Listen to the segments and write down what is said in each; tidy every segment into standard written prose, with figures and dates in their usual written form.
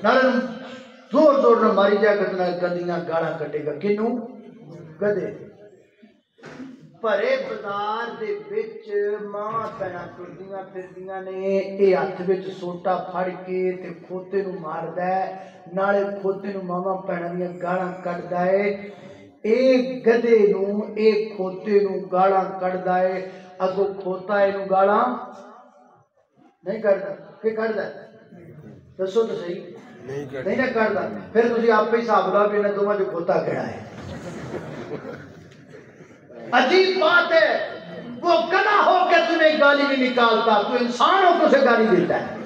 نالے زور زور نہ ماری جائے گا گندیاں گاڑا کٹے گا کنوں گدے پرے بازار دے وچ ماں پینا ٹردیاں پھردیاں نے اے ہاتھ وچ سوٹا پھڑ کے تے کھوتے نو ماردا ہے نالے کھوتے نو ماما پینا دیاں گاڑاں کڈدا ہے اے گدے نو اے کھوتے نو گاڑاں کڈدا ہے اگوں کھوتا اے نو گاڑاں نہیں کڈدا کہ کڈدا دسو تو صحیح نہیں نہ کڈدا پھر تسی آپ ہی حساب لا بھی نہ دوواں جو کھوتا کیڑا ہے عجیب بات ہے وہ گدھا ہو کے تمہیں گالی نہیں نکالتا تو انسان ہو تو اسے گالی دیتا ہے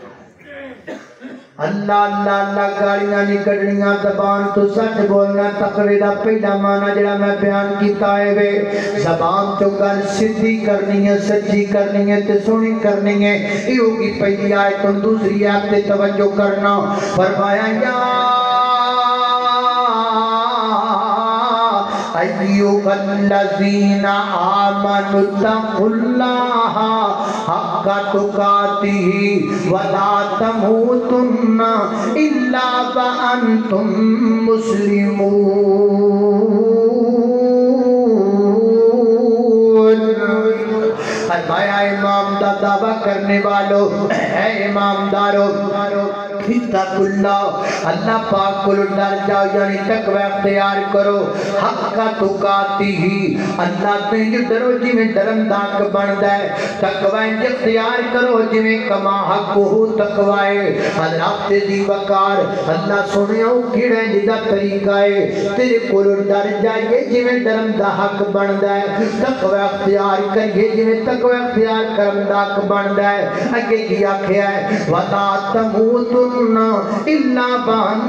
اللہ اللہ اللہ گالیاں نہیں کڈنیاں زبان تو سچ بولنا تقوی دا پہلا معنی جڑا میں بیان کیتا ہے وے زبان تو گل سیدھی کرنی ہے سچی کرنی ہے تے سونی کرنی ہے یہ ہوگی پہلی آیت تو دوسری آیت تے توجہ کرنا فرمایا یا ایوہ الذین آمنوا اتقوا اللہ حق تقاتہ ولا تموتن الا وانتم مسلمون فرمایا امام دا دعویٰ کرنے والو اے امام دارو اتقوا اللہ اللہ پاک کو ڈر جاؤ یعنی تقوی اختیار کرو حق تقاتہ اللہ تو جو ڈرو جی میں درنداک بندا ہے تقوی اختیار کرو جی میں کما حق ہو تقوی حضرات دی وقار اللہ سنیو کیڑے جدا طریقہ ہے تیرے کو ڈر جائے جی میں درندہ حق بندا ہے تقوی اختیار کریے جی میں تقوی اختیار کرمداک بندا ہے اگے کی آکھیا ہے وَلَا تَمُوتُنَّ إِلَّا وَأَنْتُمْ